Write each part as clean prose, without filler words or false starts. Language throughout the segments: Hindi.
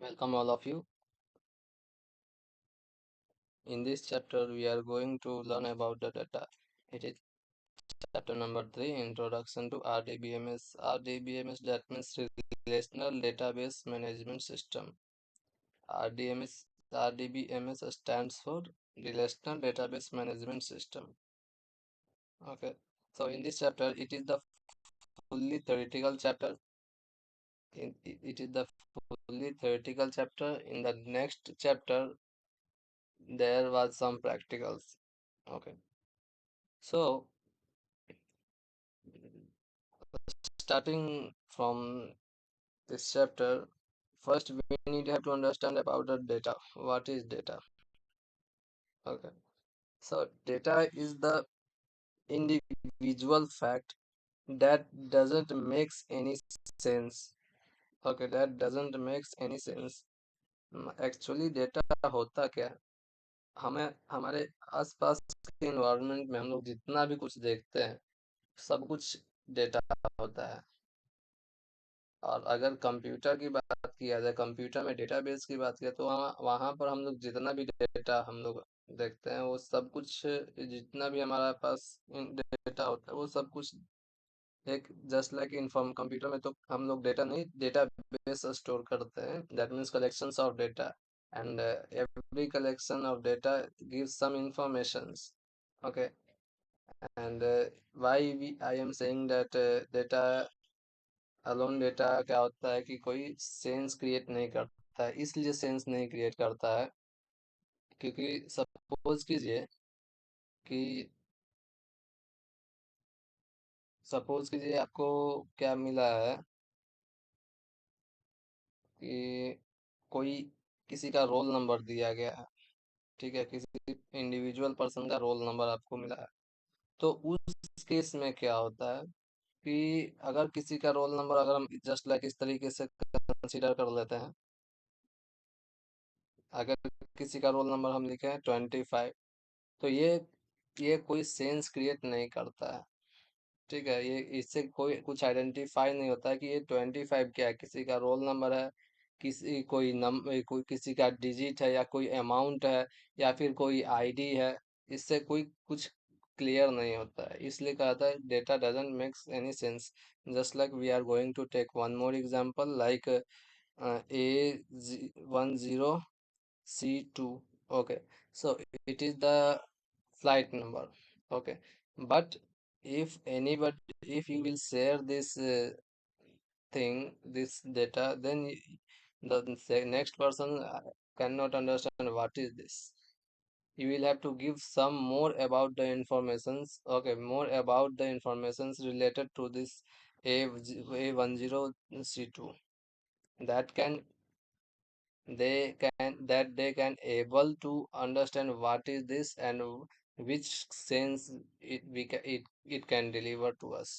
Welcome all of you. In this chapter, we are going to learn about the data. It is chapter number 3, Introduction to RDBMS. RDBMS, that means Relational Database Management System. RDMS, RDBMS stands for Relational Database Management System. Okay. So in this chapter, it is the fully theoretical chapter. It is the fully theoretical chapter. In the next chapter, there was some practicals. Okay. So starting from this chapter, first we need have to understand about the data. What is data? Okay. So data is the individual fact that doesn't makes any sense. Okay, that doesn't makes any sense. Actually data होता क्या है? हमें हमारे आसपास के इन्वायरमेंट में हम लोग जितना भी कुछ देखते हैं सब कुछ डेटा होता है। और अगर कंप्यूटर की बात किया जाए, कंप्यूटर में डेटाबेस की बात किया तो वहाँ वहाँ पर हम लोग जितना भी डेटा हम लोग देखते हैं वो सब कुछ जितना भी हमारे पास डेटा होता है वो सब कुछ एक जस्ट लाइक इन्फॉर्म कंप्यूटर में तो हम लोग डेटा नहीं डेटाबेस स्टोर करते हैं that means collections of data and every collection of data gives some informations okay and why we I am saying that data alone data क्या होता है कि कोई सेंस क्रिएट नहीं करता है इसलिए सेंस नहीं क्रिएट करता है क्योंकि कि सपोज कीजिए आपको क्या मिला है कि कोई किसी का रोल नंबर दिया गया है ठीक है किसी इंडिविजुअल पर्सन का रोल नंबर आपको मिला है तो उस केस में क्या होता है कि अगर किसी का रोल नंबर अगर हम जस्ट लाइक इस तरीके से कंसीडर कर लेते हैं अगर किसी का रोल नंबर हम लिखे हैं 25 तो ये कोई सेंस क्रिएट नहीं करता है ठीक है ये इससे कोई कुछ आइडेंटिफाई नहीं होता है कि ये 25 क्या है किसी का रोल नंबर है कोई किसी का डिजिट है या कोई अमाउंट है या फिर कोई आईडी है इससे कोई कुछ क्लियर नहीं होता है इसलिए कहता है data doesn't makes any sense just like we are going to take one more example like A10C2 okay so it is the flight number okay but if anybody if you will share this this data then the next person cannot understand what is this you will have to give some more about the informations okay more about the informations related to this A10C2 that can they can able to understand what is this and which sense it can deliver to us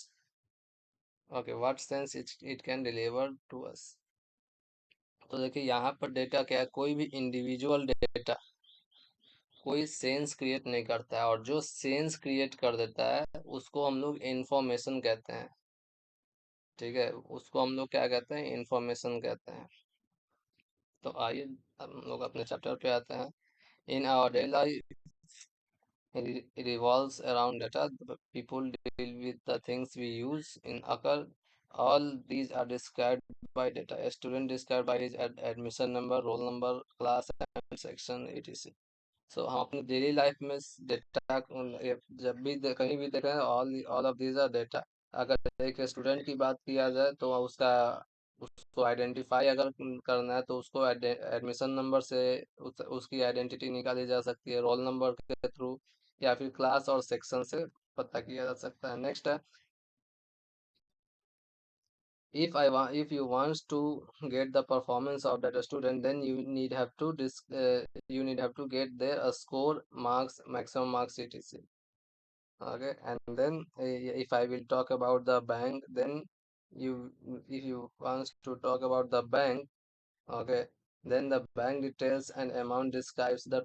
okay what sense it can deliver to us तो देखिए यहाँ पर डेटा क्या है कोई भी इंडिविजुअल डेटा कोई सेंस क्रिएट नहीं करता है और जो सेंस क्रिएट कर देता है उसको हम लोग इंफॉर्मेशन कहते हैं ठीक है उसको हम लोग क्या कहते हैं इंफॉर्मेशन कहते हैं तो आइए हम लोग अपने चैप्टर पे आते हैं in our daily revolves around data. The people deal with the things we use in occur. All these are described by data. A student described by his admission number, roll number, class and section etc. So हम अपनी डेली लाइफ में डेटा जब भी कहीं भी देखें all of these are data अगर एक स्टूडेंट की बात किया जाए तो उसको आइडेंटिफाई अगर करना है तो उसको एडमिशन नंबर से उसकी आइडेंटिटी निकाली जा सकती है रोल नंबर के थ्रू या फिर क्लास और सेक्शन से पता किया जा सकता है नेक्स्ट है if you want to get the performance of that student then you need have to get their score marks maximum marks etc okay and then if I will talk about the bank then you if you want to talk about the bank okay then the bank details and amount describes the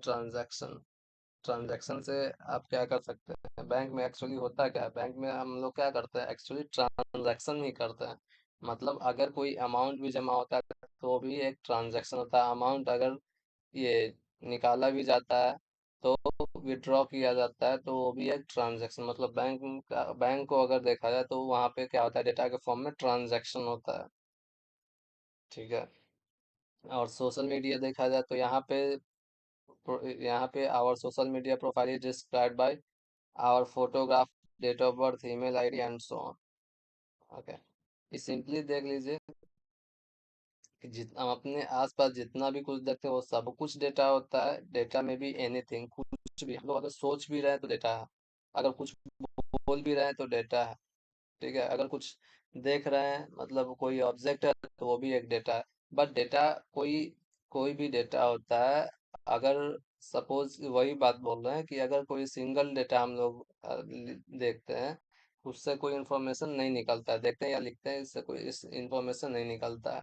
transaction से आप क्या कर सकते हैं बैंक में एक्चुअली होता क्या है बैंक में हम लोग क्या करते हैं एक्चुअली ट्रांजैक्शन ही करते हैं मतलब अगर कोई अमाउंट भी जमा होता है तो भी एक ट्रांजैक्शन होता है। अमाउंट अगर ये निकाला भी जाता है तो विड्रॉ किया जाता है तो वो भी एक ट्रांजैक्शन, मतलब बैंक को अगर देखा जाए तो वहाँ पे क्या होता है, डेटा के फॉर्म में ट्रांजैक्शन होता है। ठीक है। और सोशल मीडिया देखा जाए तो यहाँ पे our social media profile is described by our photograph, date of birth, email ID and so on. Okay. ये सिंपली देख लीजिए कि जितना हम अपने आसपास जितना भी कुछ देखते हैं वो सब कुछ डेटा होता है। डेटा में भी एनीथिंग, कुछ भी हम लोग अगर सोच भी रहे हैं तो डेटा है, अगर कुछ बोल भी रहे हैं तो डेटा है। ठीक है। अगर कुछ देख रहे हैं, मतलब कोई ऑब्जेक्ट है तो वो भी एक डेटा है। बट डेटा कोई कोई भी डेटा होता है। अगर सपोज वही बात बोल रहे हैं कि अगर कोई सिंगल डेटा हम लोग देखते हैं, उससे कोई इंफॉर्मेशन नहीं निकलता है, देखते हैं या लिखते हैं, इससे कोई इस इंफॉर्मेशन नहीं निकलता है।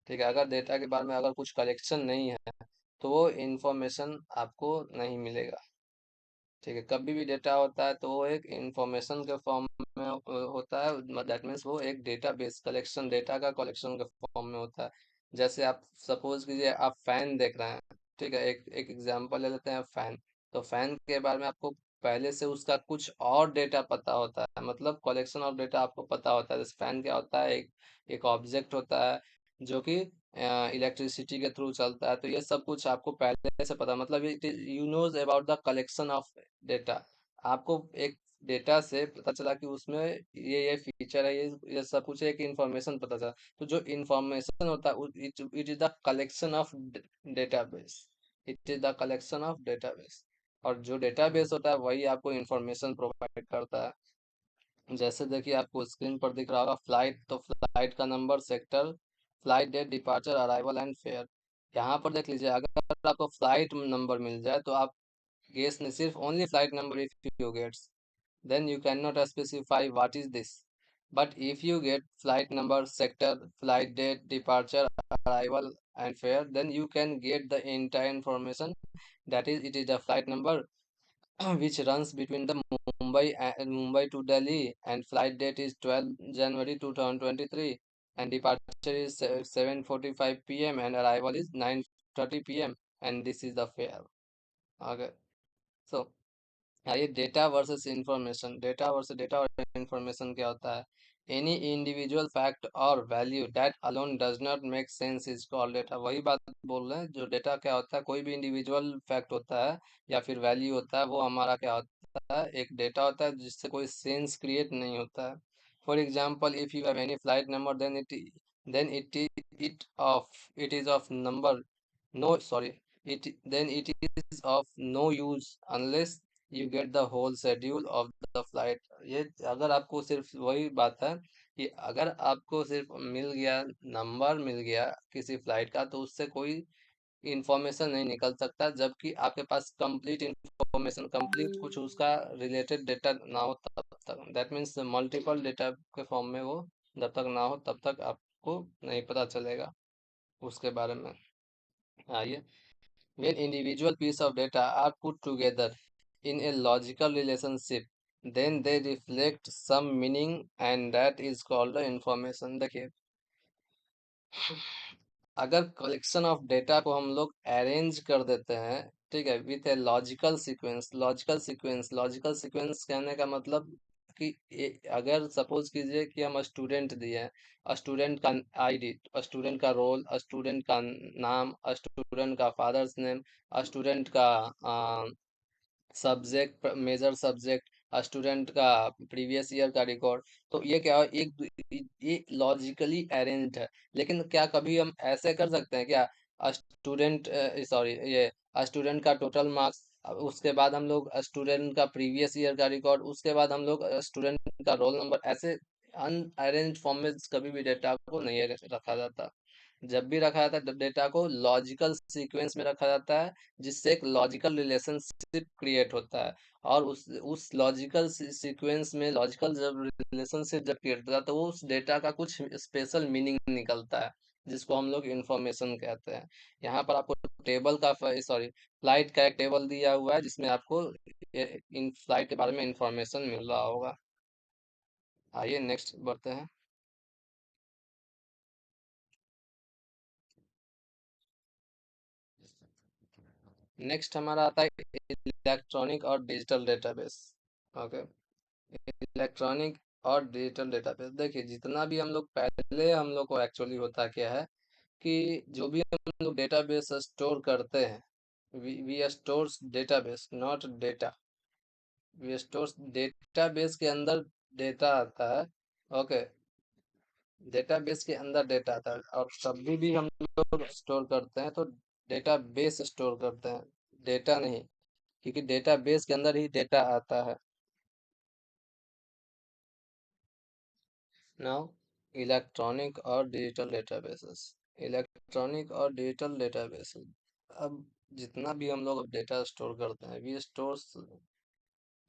ठीक है। अगर डेटा के बारे में अगर कुछ कलेक्शन नहीं है तो वो इंफॉर्मेशन आपको नहीं मिलेगा। ठीक है। कभी भी डेटा होता है तो वो एक इंफॉर्मेशन के फॉर्म में होता है। दैट मीन्स वो एक डेटा बेस कलेक्शन, डेटा का कलेक्शन के फॉर्म में होता है। जैसे आप सपोज कीजिए आप फैन देख रहे हैं। ठीक है। एक एग्जांपल ले लेते हैं, फैन। तो फैन के बारे में आपको पहले से उसका कुछ और डेटा पता होता है, मतलब कलेक्शन ऑफ डेटा आपको पता होता है। जैसे फैन क्या होता है, एक ऑब्जेक्ट होता है जो कि इलेक्ट्रिसिटी के थ्रू चलता है। तो ये सब कुछ आपको पहले से पता, मतलब you knows about the collection of data. आपको एक डेटा से पता चला कि उसमें ये फीचर है, ये सब कुछ एक इंफॉर्मेशन पता चला। तो जो इंफॉर्मेशन होता है it is the collection of database. It is the collection of database. और जो डेटाबेस होता है वही आपको इंफॉर्मेशन प्रोवाइड करता है। जैसे देखिए आपको स्क्रीन पर दिख रहा होगा फ्लाइट, तो फ्लाइट का number, sector, flight date, departure, arrival and fare. यहाँ पर देख लीजिए, अगर आपको फ्लाइट नंबर मिल जाए तो आप गेस नहीं, सिर्फ only flight number if you gets, then you cannot specify what is this. But if you get flight number, sector, flight date, departure, arrival, and fare, then you can get the entire information. That is, it is the flight number which runs between the Mumbai to Delhi, and flight date is 12 January 2023, and departure is 7:45 p.m. and arrival is 9:30 p.m. and this is the fare. Okay, so ये डेटा वर्सेस इंफॉर्मेशन, डेटा और इंफॉर्मेशन क्या होता है? एनी इंडिविजुअल फैक्ट और value that alone does not make sense is called data. वही बात बोल रहे हैं, जो डेटा क्या होता है, कोई भी इंडिविजुअल फैक्ट होता है या फिर वैल्यू होता है, वो हमारा क्या होता है, एक डेटा होता है जिससे कोई सेंस क्रिएट नहीं होता है। For example, if you have any flight number then it is of number, no sorry, it is of no use unless you get the whole schedule of the flight। ये अगर आपको सिर्फ वही बात है कि अगर आपको सिर्फ मिल गया, नंबर मिल गया किसी फ्लाइट का, तो उससे कोई इंफॉर्मेशन नहीं निकल सकता जबकि आपके पास कंप्लीट इंफॉर्मेशन, कंप्लीट कुछ उसका रिलेटेड डेटा ना हो तब तक। दैट मीन्स मल्टीपल डेटा के फॉर्म में वो जब तक ना हो तब तक आपको नहीं पता चलेगा उसके बारे में। आइए, when individual pieces of data are put together in a logical relationship, then they reflect some meaning and that is called the information। देखिए, अगर कलेक्शन ऑफ डेटा को हम लोग अरेंज कर देते हैं, ठीक है, विथ ए लॉजिकल सीक्वेंस कहने का मतलब कि अगर सपोज कीजिए कि हम स्टूडेंट दिए हैं, स्टूडेंट का आईडी, स्टूडेंट का रोल, स्टूडेंट का नाम, स्टूडेंट का फादर्स नेम, स्टूडेंट का सब्जेक्ट, मेजर सब्जेक्ट, स्टूडेंट का प्रीवियस ईयर का रिकॉर्ड। तो ये क्या है, ये लॉजिकली अरेंज्ड है। लेकिन क्या कभी हम ऐसे कर सकते हैं क्या, स्टूडेंट सॉरी ये स्टूडेंट का टोटल मार्क्स, उसके बाद हम लोग स्टूडेंट का प्रीवियस ईयर का रिकॉर्ड, उसके बाद हम लोग स्टूडेंट का रोल नंबर, ऐसे अनअरेंज फॉर्म में कभी भी डेटा को नहीं रखा जाता। जब भी रखा जाता है डेटा को लॉजिकल सीक्वेंस में रखा जाता है, जिससे एक लॉजिकल रिलेशनशिप क्रिएट होता है। और उस लॉजिकल सीक्वेंस में लॉजिकल जब रिलेशनशिप जब क्रिएट होता है तो वो उस डेटा का कुछ स्पेशल मीनिंग निकलता है, जिसको हम लोग इंफॉर्मेशन कहते हैं। यहाँ पर आपको टेबल का सॉरी फ्लाइट का एक टेबल दिया हुआ है जिसमें आपको इन फ्लाइट के बारे में इंफॉर्मेशन मिल रहा होगा। आइए नेक्स्ट बढ़ते हैं। नेक्स्ट हमारा आता है इलेक्ट्रॉनिक और डिजिटल डेटाबेस। ओके, इलेक्ट्रॉनिक और डिजिटल डेटाबेस, देखिए जितना भी हम लोग पहले, हम लोग को एक्चुअली होता क्या है कि जो भी हम लोग डेटाबेस स्टोर करते हैं, we stores database not data, we stores database के अंदर डेटा आता है। ओके, डेटाबेस के अंदर डेटा आता है, और कभी भी हम लोग स्टोर करते हैं तो डेटाबेस स्टोर करते हैं, डेटा नहीं, क्योंकि डेटाबेस के अंदर ही डेटा आता है। नाउ, इलेक्ट्रॉनिक और डिजिटल डेटाबेसेस, इलेक्ट्रॉनिक और डिजिटल डेटाबेसेस, अब जितना भी हम लोग डेटा स्टोर करते हैं, वी स्टोर्स,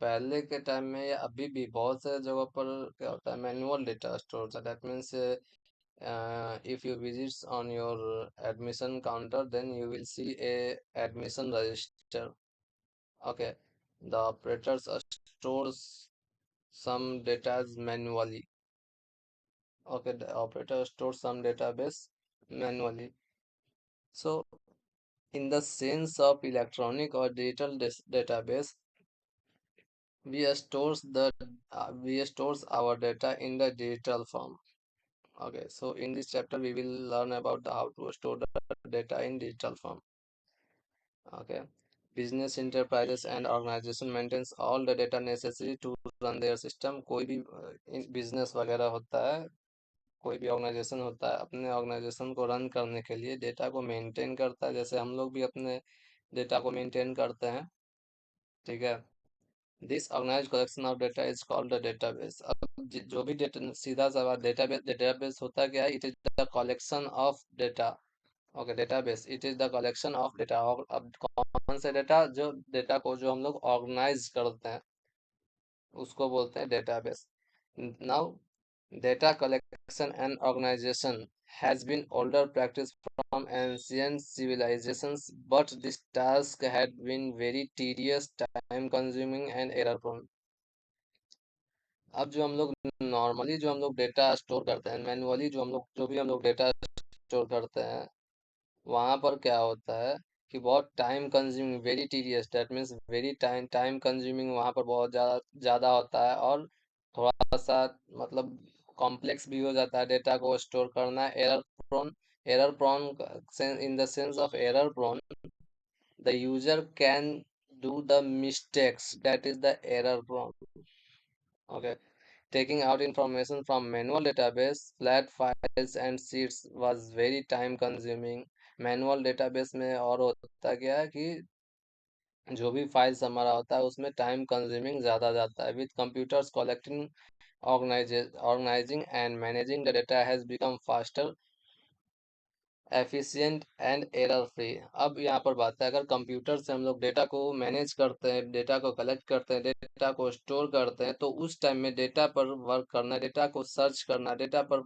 पहले के टाइम में या अभी भी बहुत से जगहों पर क्या होता है, मैनुअल डेटा स्टोर होता है। That means if you visits on your admission counter, then you will see a admission register. Okay, the operators stores some data manually. Okay, the operator stores some database manually. So in the sense of electronic or digital database, we stores our data in the digital form. Okay, so in this chapter we will learn about how to store the data in digital form. Okay, business enterprises and organization maintains all the data necessary to run their system। कोई भी बिजनेस वगैरह होता है, कोई भी ऑर्गेनाइजेशन होता है, अपने ऑर्गेनाइजेशन को रन करने के लिए डेटा को मेंटेन करता है, जैसे हम लोग भी अपने डेटा को मेंटेन करते हैं। ठीक है, this organised collection of data is called the database. अब जो भी डेटा, सीधा सा बात, डेटाबेस, डेटाबेस होता क्या है, it is the collection of data. Okay, database it is the collection of data. और अब कौन से डेटा, जो डेटा को जो हम लोग ऑर्गेनाइज करते हैं उसको बोलते हैं database. Now, data collection and organization has been older practice from ancient civilizations, but this task had been very tedious, time consuming and error prone। अब जो हम लोग नॉर्मली जो हम लोग डेटा स्टोर करते हैं, मैनुअली जो भी हम लोग डेटा स्टोर करते हैं, वहां पर क्या होता है कि बहुत time consuming, very tedious, that means very time time consuming वहां पर बहुत ज्यादा ज्यादा होता है, और थोड़ा सा मतलब कॉम्प्लेक्स भी हो जाता है डेटा को स्टोर करना। Prone error prone in the sense of error prone, the user can do the mistakes, that is the error prone. Okay, taking out information from manual database, flat files and sheets was very time consuming। Manual database में और होता क्या है कि जो भी फाइल्स हमारा होता है उसमें टाइम कंज्यूमिंग ज़्यादा जाता है। With computers collecting, organizing and managing the data has become faster, efficient and error free. अब यहाँ पर बात है, अगर कंप्यूटर से हम लोग डेटा को मैनेज करते हैं, डेटा को कलेक्ट करते हैं, डेटा को स्टोर करते हैं, तो उस टाइम में डेटा पर वर्क करना, डेटा को सर्च करना, डेटा पर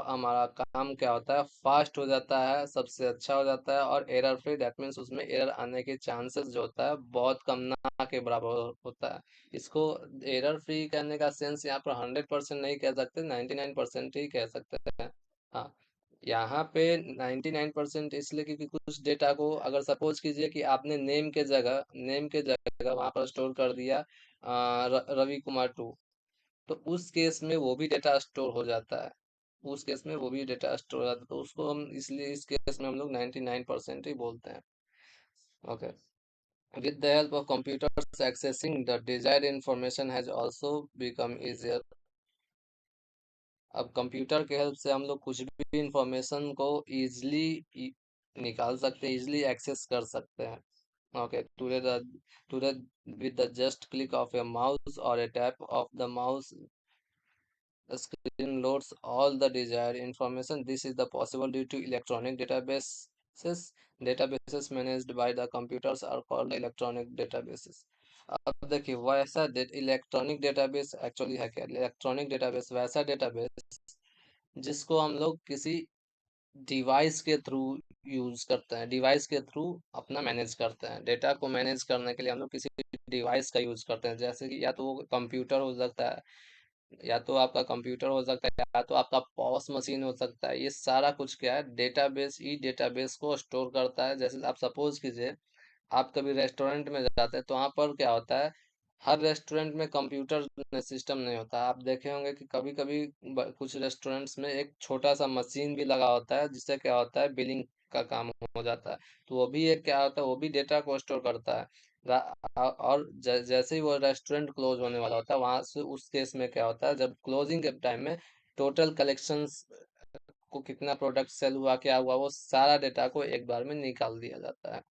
हमारा काम क्या होता है, फास्ट हो जाता है, सबसे अच्छा हो जाता है, और एरर फ्री, दैट मीन्स उसमें एरर आने के चांसेस जो होता है बहुत कम, ना के बराबर होता है। इसको एरर फ्री करने का सेंस यहाँ पर 100% नहीं कह सकते, 99% ही कह सकते हैं। हाँ, यहाँ पे 99% इसलिए क्योंकि कुछ डेटा को, अगर सपोज कीजिए कि आपने नेम के जगह वहां पर स्टोर कर दिया रवि कुमार टू, तो उस केस में वो भी डेटा स्टोर हो जाता है, उस केस में वो भी डेटा स्टोर हो जाता है, तो उसको हम इसलिए इस केस में हम लोग 99% ही बोलते हैं। Okay, with the help of computers, accessing the desired information has also become easier। अब कंप्यूटर के हेल्प से हम लोग कुछ भी इंफॉर्मेशन को इजीली निकाल सकते हैं, इजीली एक्सेस कर सकते हैं। Okay, today with the just click of a mouse और a tap of the mouse, screen loads all the desired information। This is the possible due to electronic databases। Databases managed by the computers are called electronic databases। अब देखिए, वैसा इलेक्ट्रॉनिक डेटाबेस एक्चुअली है क्या, इलेक्ट्रॉनिक डेटाबेस वैसा डेटाबेस जिसको हम लोग किसी डिवाइस के थ्रू यूज करते हैं, डिवाइस के थ्रू अपना मैनेज करते हैं। डेटा को मैनेज करने के लिए हम लोग किसी डिवाइस का यूज करते हैं, जैसे कि या तो वो कंप्यूटर हो सकता है, या तो आपका कंप्यूटर हो सकता है, या तो आपका पॉस मशीन हो सकता है। ये सारा कुछ क्या है, डेटाबेस ही डेटाबेस को स्टोर करता है। जैसे आप सपोज कीजिए आप कभी रेस्टोरेंट में जाते हैं तो वहाँ पर क्या होता है, हर रेस्टोरेंट में कंप्यूटर सिस्टम नहीं होता। आप देखे होंगे कि कभी कभी कुछ रेस्टोरेंट्स में एक छोटा सा मशीन भी लगा होता है, जिससे क्या होता है, बिलिंग का काम हो जाता है। तो वो भी एक क्या होता है, वो भी डेटा को स्टोर करता है। और जैसे ही वो रेस्टोरेंट क्लोज होने वाला होता है, वहां से उस केस में क्या होता है, जब क्लोजिंग के टाइम में टोटल कलेक्शंस को, कितना प्रोडक्ट सेल हुआ, क्या हुआ, वो सारा डेटा को एक बार में निकाल दिया जाता है।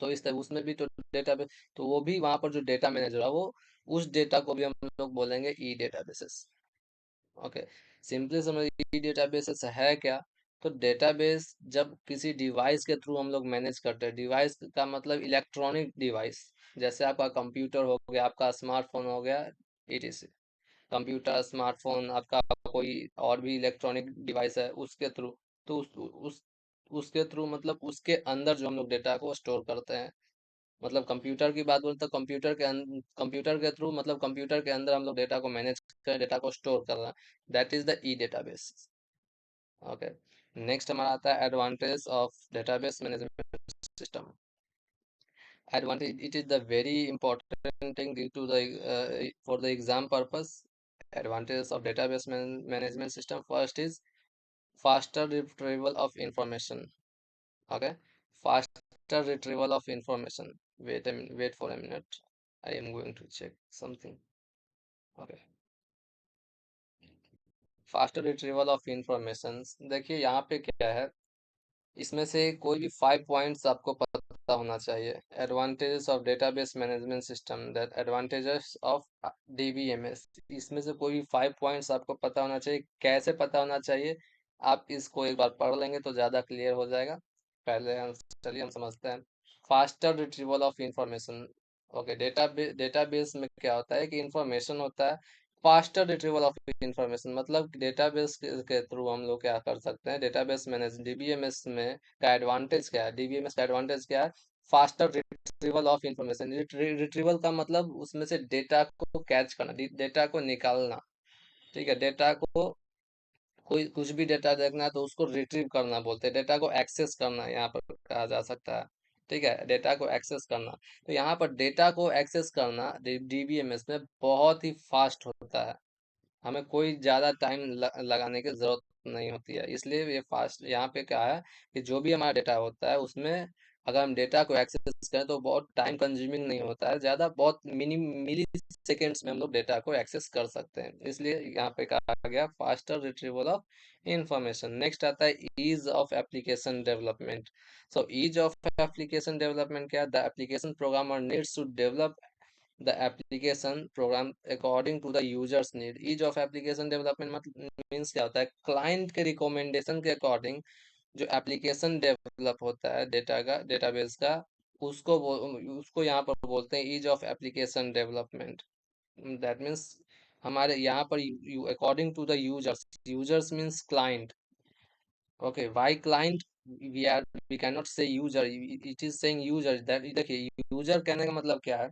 तो इस तरह उसमें भी तो डेटा, तो वो भी वहां पर जो डेटा मैनेजर है, वो उस डेटा को भी हम लोग बोलेंगे ई डेटाबेसेस। ओके, सिंपली समझ, ई डेटाबेसेस है क्या? तो डेटाबेस जब किसी डिवाइस के थ्रू हम लोग मैनेज करते हैं, डिवाइस का मतलब इलेक्ट्रॉनिक डिवाइस, जैसे आपका कंप्यूटर हो गया, आपका स्मार्टफोन हो गया, etc। कंप्यूटर, स्मार्टफोन, आपका कोई और भी इलेक्ट्रॉनिक डिवाइस है, उसके थ्रू, तो उसके थ्रू मतलब उसके अंदर जो हम लोग डेटा को स्टोर करते हैं। मतलब कंप्यूटर की बात बोलते हैं, कंप्यूटर के थ्रू, मतलब कंप्यूटर के अंदर हम लोग डेटा को मैनेज कर, डेटा को स्टोर कर रहे हैं। That is the E database. Okay, next हमारा आता है advantage of database management system. Advantage, it is the very important thing due to the for the exam purpose. Advantages of database management system: first is faster retrieval of information. Okay, faster retrieval of information. Wait a minute, wait for a minute, I am going to check something. Okay, faster retrieval of information। देखिए यहाँ पे क्या है, इसमें से कोई भी 5 पॉइंट्स आपको पता होना चाहिए। Advantages of database management system, that advantages of DBMS, इसमें से कोई भी 5 पॉइंट्स आपको पता होना चाहिए। कैसे पता होना चाहिए, आप इसको एक बार पढ़ लेंगे तो ज़्यादा क्लियर हो जाएगा। पहले हम, चलिए हम समझते हैं। Faster retrieval of information. Okay, database में क्या होता है कि इंफॉर्मेशन होता है। फास्टर रिट्रीवल ऑफ इंफॉर्मेशन मतलब डेटाबेस के थ्रू हम लोग क्या कर सकते हैं, डेटाबेस मैनेज, डीबीएमएस में का एडवांटेज क्या है, डीबीएमएस का एडवांटेज क्या है? Faster retrieval of information. Retrieval का मतलब उसमें से डेटा को कैच करना, डेटा को निकालना। ठीक है, डेटा को, कोई कुछ भी डेटा देखना है तो उसको रिट्रीव करना बोलते हैं, डेटा को एक्सेस करना यहाँ पर कहा जा सकता है। ठीक है, डेटा को एक्सेस करना। तो यहाँ पर डेटा को एक्सेस करना डीबीएमएस में बहुत ही फास्ट होता है। हमें कोई ज़्यादा टाइम लगाने की ज़रूरत नहीं होती है, इसलिए ये फास्ट। यहाँ पे क्या है कि जो भी हमारा डेटा होता है उसमें, अगर हम डेटा को एक्सेस करें तो बहुत टाइम कंज्यूमिंग नहीं होता है, ज़्यादा बहुत मिली सेकेंड्स में हम लोग डेटा को एक्सेस कर सकते हैं। इसलिए यहाँ पे कहा गया faster retrieval of information. Next आता है ease of application development. So ease of application development क्या है? The application programmer needs to develop the application program according to the users need। ease of application development मतलब मीन्स क्या होता है, क्लाइंट के रिकमेंडेशन के अकॉर्डिंग जो एप्लीकेशन डेवलप होता है डेटा का, डेटाबेस का, उसको यहाँ पर बोलते हैं ease of application development. That means हमारे यहाँ पर according to the users, users means client. Okay, why client, we are, we can not say user, it is saying user. That, देखिए यूजर कहने का मतलब क्या है,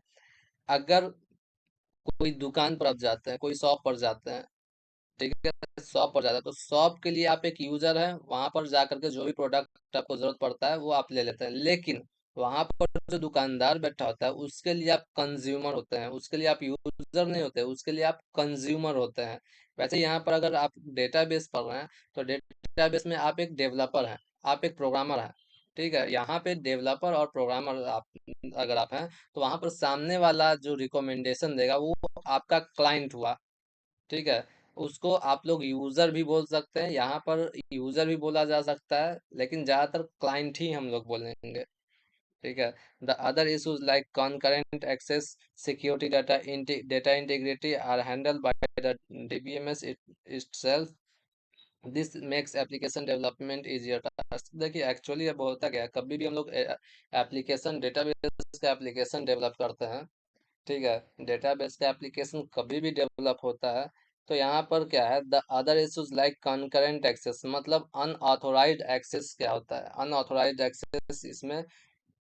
अगर कोई दुकान पर आप जाते हैं, कोई शॉप पर जाते हैं, ठीक है, शॉप पर जाता है तो शॉप के लिए आप एक यूजर है, वहां पर जाकर के जो भी प्रोडक्ट आपको जरूरत पड़ता है वो आप ले लेते हैं। लेकिन वहां पर जो दुकानदार बैठा होता है उसके लिए आप कंज्यूमर होते हैं, उसके लिए आप यूजर नहीं होते, उसके लिए आप कंज्यूमर होते हैं। वैसे यहाँ पर अगर आप डेटाबेस पढ़ रहे हैं तो डेटाबेस में आप एक डेवलपर हैं, आप एक प्रोग्रामर हैं। ठीक है, यहाँ पे डेवलपर और प्रोग्रामर आप, अगर आप हैं, तो वहां पर सामने वाला जो रिकमेंडेशन देगा वो आपका क्लाइंट हुआ। ठीक है, उसको आप लोग यूजर भी बोल सकते हैं, यहाँ पर यूजर भी बोला जा सकता है, लेकिन ज्यादातर क्लाइंट ही हम लोग बोलेंगे। ठीक है, the other issues like concurrent access, security, data integrity are handled by the DBMS itself। This makes application development easier task. देखिए एक्चुअली अब होता क्या है, कभी भी हम लोग एप्लीकेशन, डेटाबेस का एप्लीकेशन डेवलप करते हैं, ठीक है, डेटाबेस का एप्लीकेशन कभी भी डेवलप होता है, तो यहाँ पर क्या है, the other issues like concurrent access, मतलब अनऑथोराइज्ड एक्सेस क्या होता है, अनऑथोराइज्ड एक्सेस। इसमें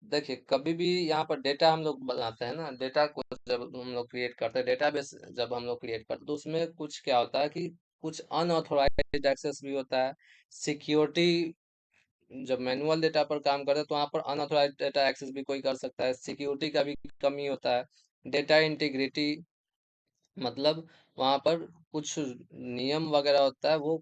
देखिए कभी भी यहाँ पर डेटा हम लोग बनाते हैं ना, डेटा को जब हम लोग क्रिएट करते हैं, डेटाबेस जब हम लोग क्रिएट करते हैं, तो उसमें कुछ क्या होता है कि कुछ अनऑथोराइज्ड एक्सेस भी होता है, सिक्योरिटी जब मैनुअल डेटा पर काम करते हैं तो वहाँ पर अनऑथोराइज डेटा एक्सेस भी कोई कर सकता है, सिक्योरिटी का भी कमी होता है, डेटा इंटीग्रिटी मतलब वहाँ पर कुछ नियम वगैरह होता है वो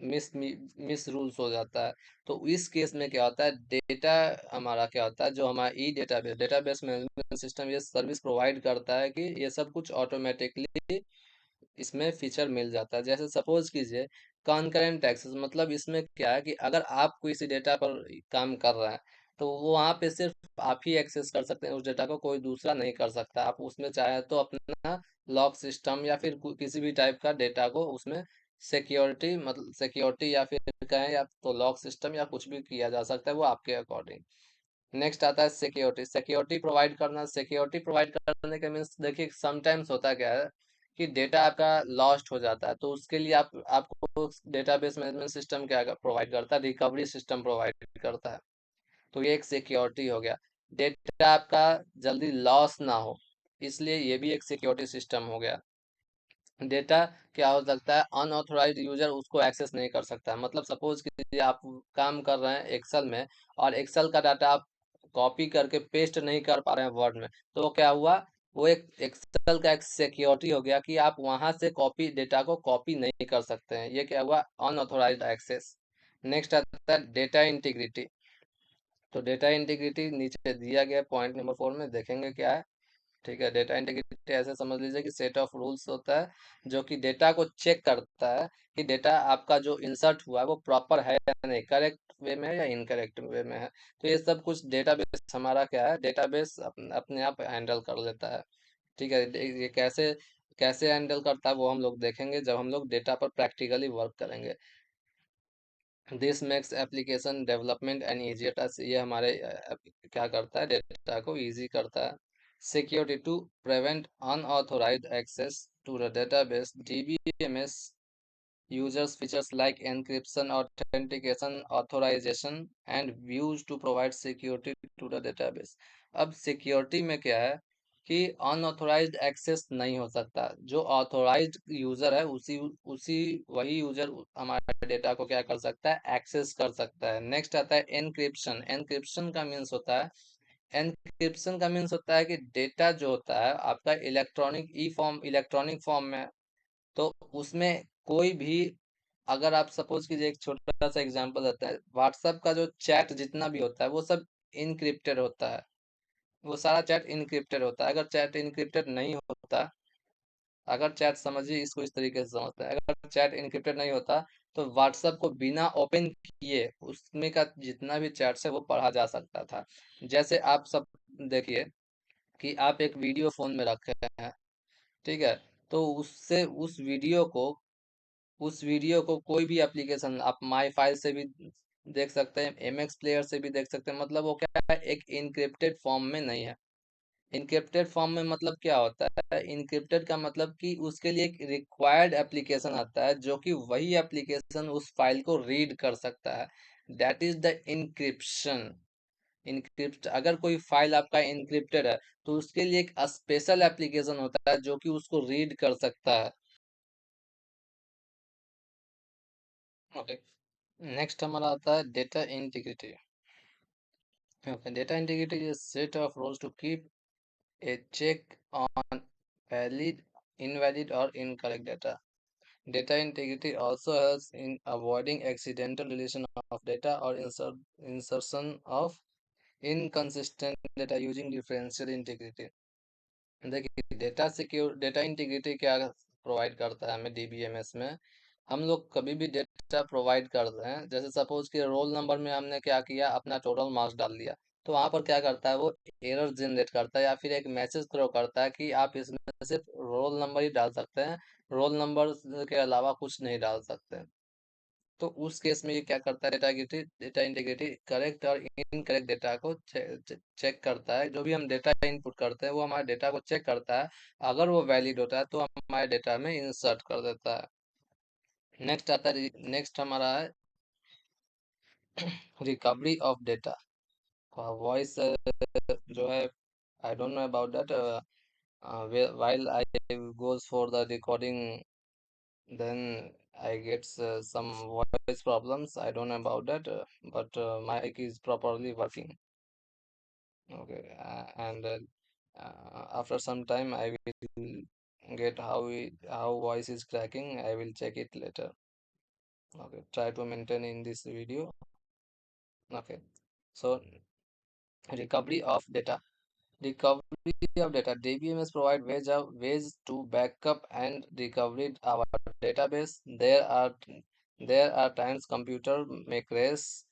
मिस रूल्स हो जाता है। तो इस केस में क्या होता है, डेटा हमारा क्या होता है, जो हमारा ई डेटाबेस डेटाबेस मैनेजमेंट सिस्टम ये सर्विस प्रोवाइड करता है कि ये सब कुछ ऑटोमेटिकली इसमें फीचर मिल जाता है। जैसे सपोज कीजिए कॉन्करेंट एक्सेस, मतलब इसमें क्या है कि अगर आप किसी डेटा पर काम कर रहे हैं तो वो वहाँ पे सिर्फ आप ही एक्सेस कर सकते हैं उस डेटा को, कोई दूसरा नहीं कर सकता। आप उसमें चाहे तो अपना लॉक सिस्टम या फिर किसी भी टाइप का डेटा को उसमें सिक्योरिटी, मतलब सिक्योरिटी या फिर कहें या तो लॉक सिस्टम या कुछ भी किया जा सकता है, वो आपके अकॉर्डिंग। नेक्स्ट आता है सिक्योरिटी, सिक्योरिटी प्रोवाइड करना। सिक्योरिटी प्रोवाइड करने का मीन्स देखिए समटाइम्स होता क्या है कि डेटा आपका लॉस्ट हो जाता है, तो उसके लिए आपको डेटाबेस मैनेजमेंट सिस्टम क्या प्रोवाइड करता है, रिकवरी सिस्टम प्रोवाइड करता है। तो ये एक सिक्योरिटी हो गया, डेटा आपका जल्दी लॉस ना हो, इसलिए ये भी एक सिक्योरिटी सिस्टम हो गया। डेटा क्या हो सकता है, अनऑथोराइज्ड यूजर उसको एक्सेस नहीं कर सकता है। मतलब सपोज कीजिए आप काम कर रहे हैं एक्सेल में और एक्सेल का डाटा आप कॉपी करके पेस्ट नहीं कर पा रहे हैं वर्ड में, तो वो क्या हुआ, वो एक एक्सेल का एक सिक्योरिटी हो गया कि आप वहां से कॉपी डेटा को कॉपी नहीं कर सकते हैं। ये क्या हुआ, अनऑथोराइज्ड एक्सेस। नेक्स्ट आता है डेटा इंटीग्रिटी। तो डेटा इंटीग्रिटी नीचे दिया गया पॉइंट नंबर 4 में, देखेंगे क्या है। ठीक है, डेटा इंटीग्रिटी ऐसे समझ लीजिए कि सेट ऑफ रूल्स होता है जो कि डेटा को चेक करता है कि डेटा आपका जो इंसर्ट हुआ है वो प्रॉपर है या नहीं, करेक्ट वे में है या इनकरेक्ट वे में है। तो ये सब कुछ डेटाबेस हमारा क्या है, डेटाबेस अपने आप हैंडल कर लेता है। ठीक है, ये कैसे कैसे हैंडल करता है वो हम लोग देखेंगे जब हम लोग डेटा पर प्रैक्टिकली वर्क करेंगे। This makes application development and easier, ये हमारे क्या करता है, डेटा को इजी करता है। Security to prevent unauthorised access to the database, DBMS users features like encryption, authentication, authorization and views to provide security to the database। अब सिक्योरिटी में क्या है कि अनऑथोराइज्ड एक्सेस नहीं हो सकता, जो ऑथोराइज्ड यूजर है उसी उसी वही यूजर हमारे डेटा को क्या कर सकता है, एक्सेस कर सकता है। नेक्स्ट आता है एनक्रिप्शन। एनक्रिप्शन का मीन्स होता है, एनक्रिप्शन का मीन्स होता है कि डेटा जो होता है आपका इलेक्ट्रॉनिक फॉर्म में, तो उसमें कोई भी, अगर आप सपोज कीजिए एक छोटा सा एग्जांपल देता है, व्हाट्सएप का जो चैट जितना भी होता है वो सब इनक्रिप्टेड होता है, वो सारा चैट इनक्रिप्टेड होता है। अगर चैट इनक्रिप्टेड नहीं होता, अगर चैट समझिए इसको इस तरीके से समझते हैं, अगर चैट इनक्रिप्टेड नहीं होता तो व्हाट्सएप को बिना ओपन किए उसमें का जितना भी चैट्स है वो पढ़ा जा सकता था। जैसे आप सब देखिए कि आप एक वीडियो फोन में रखे हैं, ठीक है, तो उससे उस वीडियो को कोई भी एप्लीकेशन, आप माई फाइल से भी देख सकते हैं, एमएक्स प्लेयर से भी देख सकते हैं, मतलब वो क्या है, एक इनक्रिप्टेड फॉर्म में नहीं है। इनक्रिप्टेड फॉर्म में मतलब क्या होता है, इनक्रिप्टेड का मतलब कि उसके लिए एक रिक्वायर्ड एप्लीकेशन आता है जो कि वही एप्लीकेशन उस फाइल को रीड कर सकता है, that is the encryption. Encrypt अगर कोई फाइल आपका इनक्रिप्टेड है तो उसके लिए एक स्पेशल एप्लीकेशन होता है जो कि उसको रीड कर सकता है। ओके, नेक्स्ट हमारा आता है data integrity. Okay, data integrity is set of rules to keep a check on valid, invalid or incorrect data. Data integrity also helps in avoiding accidental deletion of data or insertion of inconsistent data using differential integrity। देखिए डेटा इंटीग्रिटी क्या प्रोवाइड करता है हमें डीबीएमएस में। हम लोग कभी भी डेटा प्रोवाइड करते हैं, जैसे सपोज कि रोल नंबर में हमने क्या किया, अपना टोटल मार्क्स डाल दिया, तो वहां पर क्या करता है वो एरर जनरेट करता है या फिर एक मैसेज थ्रो करता है कि आप इसमें सिर्फ रोल नंबर ही डाल सकते हैं, रोल नंबर के अलावा कुछ नहीं डाल सकते। तो उस केस में ये क्या करता है, डेटा इंटीग्रिटी करेक्ट और इनकरेक्ट डेटा को चेक करता है। जो भी हम डेटा इनपुट करते हैं वो हमारे डेटा को चेक करता है, अगर वो वैलिड होता है तो हमारे डेटा में इंसर्ट कर देता है। नेक्स्ट आता है, नेक्स्ट हमारा है रिकवरी ऑफ डेटा। वॉइस जो है, I don't know about that, while I goes for the recording, then I get some voice problems. I don't know about that, but my mic is properly working. Okay, and after some time, I will get how voice is cracking. I will check it later. Okay, try to maintain in this video. Okay, so recovery of data. Recovery of data. DBMS provide ways to backup and recover our database. There are times computer may crash,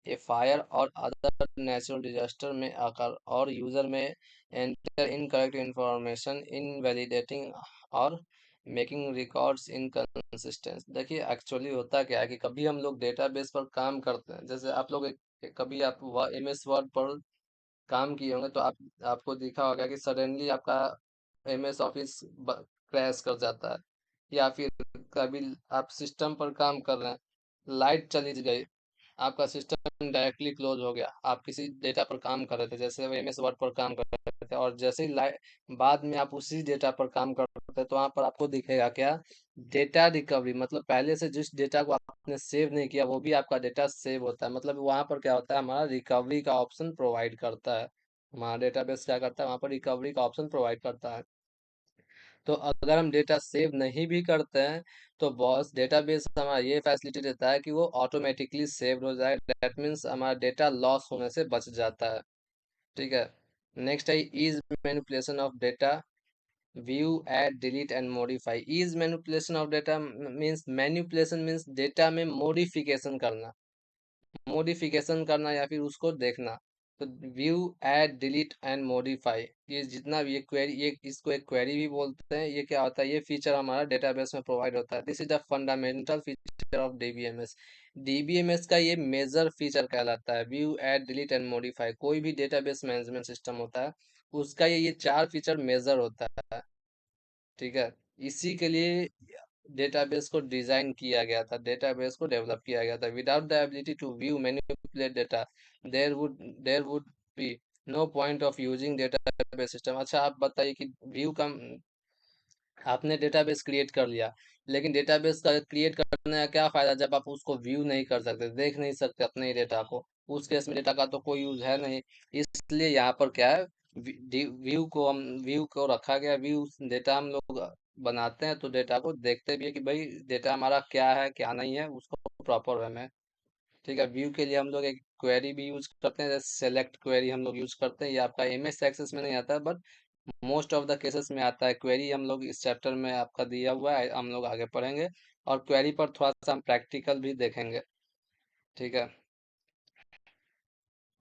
a fire or other natural disaster may occur, or user may enter incorrect information, invalidating or making records inconsistent. देखिए एक्चुअली होता क्या है कि कभी हम लोग डेटाबेस पर काम करते हैं, जैसे आप लोग कभी आप MS वर्ड पर काम किए होंगे तो आपको दिखा होगा कि सडनली आपका MS ऑफिस क्रैश कर जाता है, या फिर कभी आप सिस्टम पर काम कर रहे हैं, लाइट चली गई, आपका सिस्टम डायरेक्टली क्लोज हो गया। आप किसी डेटा पर काम कर रहे थे, जैसे MS वर्ड पर काम कर रहे थे, और जैसे ही लाइट बाद में आप उसी डेटा पर काम करते हैं तो वहां पर आपको दिखेगा क्या, डेटा रिकवरी। मतलब पहले से जिस डेटा को आपने सेव नहीं किया वो भी आपका डेटा सेव होता है। मतलब वहां पर क्या होता है, हमारा रिकवरी का ऑप्शन प्रोवाइड करता है। हमारा डेटाबेस क्या करता है, वहां पर रिकवरी का ऑप्शन प्रोवाइड करता है। तो अगर हम डेटा सेव नहीं भी करते हैं तो बॉस डेटाबेस हमारा ये फैसिलिटी देता है कि वो ऑटोमेटिकली सेव हो जाए। दैट मीन्स हमारा डेटा लॉस होने से बच जाता है। ठीक है। नेक्स्ट है is manipulation of data. View, add, delete and modify. Is manipulation of data means, manipulation means data में मॉडिफिकेशन करना, मॉडिफिकेशन करना या फिर उसको देखना। तो view, add, delete and modify, ये जितना भी ये क्वेरी, ये इसको एक क्वेरी भी बोलते हैं। ये क्या होता है, ये फीचर हमारा डेटाबेस में प्रोवाइड होता है। This is the fundamental feature of DBMS. DBMS का ये मेजर फीचर कहलाता है, view, add, delete and modify. कोई भी डेटाबेस मैनेजमेंट सिस्टम होता है उसका ये चार फीचर मेजर होता है। ठीक है। इसी के लिए डेटाबेस को डिजाइन किया गया था, डेटाबेस को डेवलप किया गया था। Without the ability to view, manipulate data, there would be no point of using database system. अच्छा आप बताइए कि व्यू का, आपने डेटाबेस क्रिएट कर लिया, लेकिन डेटाबेस का क्रिएट करने का क्या फायदा जब आप उसको व्यू नहीं कर सकते, देख नहीं सकते अपने ही डेटा को। उस केस में डेटा का तो कोई यूज है नहीं। इसलिए यहाँ पर क्या है, व्यू को रखा गया। व्यू डेटा हम लोग बनाते हैं तो डेटा को देखते भी है कि भाई डेटा हमारा क्या है क्या नहीं है, उसको प्रॉपर वे में। ठीक है। व्यू के लिए हम लोग एक क्वेरी भी यूज करते हैं, जैसे सेलेक्ट क्वेरी हम लोग यूज करते हैं। ये आपका MS एक्सेस में नहीं आता है, but most of the cases में आता है। क्वेरी हम लोग इस चैप्टर में आपका दिया हुआ है, हम लोग आगे पढ़ेंगे, और क्वेरी पर थोड़ा सा हम प्रैक्टिकल भी देखेंगे। ठीक है।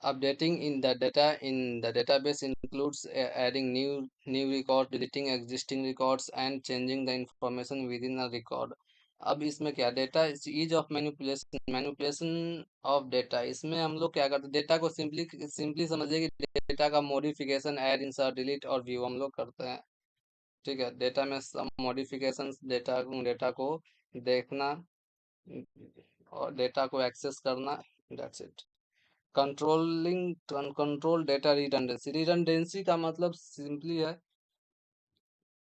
Updating in the data in the database includes adding new record, deleting existing records, and changing the information within a record. अब इसमें क्या, data ease of manipulation of data. इसमें हम लोग क्या करते हैं, डेटा को सिंपली सिंपली समझिए कि डेटा का मॉडिफिकेशन, ऐड, इंसर्ट, डिलीट और व्यू हम लोग करते हैं। ठीक है। डेटा में सब मॉडिफिकेशन, डेटा डेटा को देखना और डेटा को एक्सेस करना, that's it. Controlling control data redundancy. Redundancy का मतलब सिंपली है,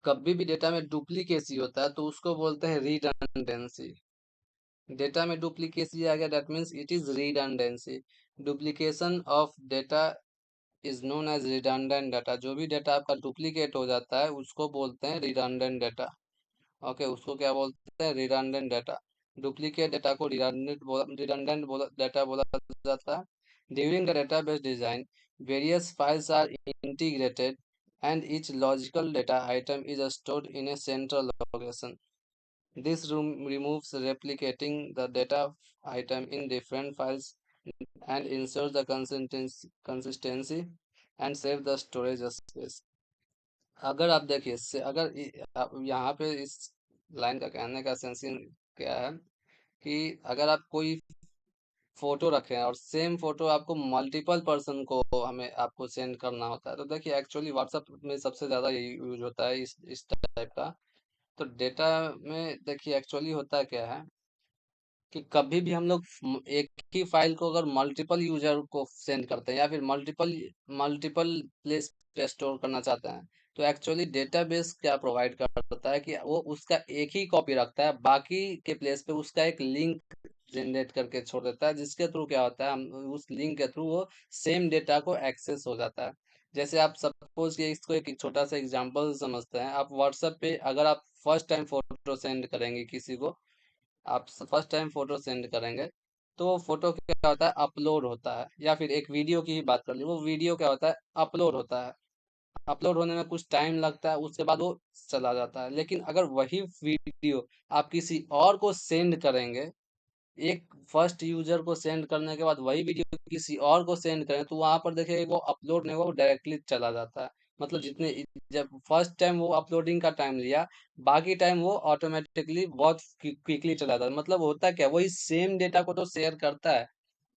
कभी भी डेटा में डुप्लीकेसी होता है तो उसको बोलते हैं रिडंडेंसी। डेटा में डुप्लीकेसी आ गया, that means it is redundancy. Duplication of data is known as redundant data. जो भी डेटा आपका डुप्लीकेट हो जाता है उसको बोलते हैं रिडंडेंट डाटा। ओके, उसको क्या बोलते हैं, रिडंडेंट डाटा। डुप्लीकेट डेटा को रिडंडेंट डाटा बोला जाता है। During the database design, various files are integrated and each logical data item is stored in a central location. This removes replicating the data item in different files and ensures the consistency and save the storage space. अगर आप देखिए अगर यहाँ पे इस लाइन का कहने का सेंस क्या है कि अगर आप कोई फोटो रखें और सेम फोटो आपको मल्टीपल पर्सन को हमें आपको सेंड करना होता है, तो देखिए एक्चुअली व्हाट्सएप में सबसे ज़्यादा यही यूज होता है इस टाइप का। तो डेटा में देखिए एक्चुअली होता क्या है कि कभी भी हम लोग एक ही फाइल को अगर मल्टीपल यूजर को सेंड करते हैं या फिर मल्टीपल मल्टीपल प्लेस पे स्टोर करना चाहते हैं, तो एक्चुअली डेटाबेस क्या प्रोवाइड करता है कि वो उसका एक ही कॉपी रखता है, बाकी के प्लेस पे उसका एक लिंक जनरेट करके छोड़ देता है, जिसके थ्रू क्या होता है, हम उस लिंक के थ्रू वो सेम डेटा को एक्सेस हो जाता है। जैसे आप सपोज कि इसको एक छोटा सा एग्जांपल समझते हैं, आप व्हाट्सएप पे अगर आप फर्स्ट टाइम फोटो सेंड करेंगे किसी को, आप फर्स्ट टाइम फोटो सेंड करेंगे, तो वो फोटो क्या होता है, अपलोड होता है। या फिर एक वीडियो की ही बात कर ली, वो वीडियो क्या होता है, अपलोड होता है। अपलोड होने में कुछ टाइम लगता है, उसके बाद वो चला जाता है। लेकिन अगर वही वीडियो आप किसी और को सेंड करेंगे, एक फर्स्ट यूजर को सेंड करने के बाद वही वीडियो किसी और को सेंड करें, तो वहां पर देखिए वो अपलोड नहीं हुआ, वो डायरेक्टली चला जाता है। मतलब जितने जब फर्स्ट टाइम वो अपलोडिंग का टाइम लिया, बाकी टाइम वो ऑटोमेटिकली बहुत क्विकली चला जाता है। मतलब होता क्या, वही सेम डेटा को तो शेयर करता है,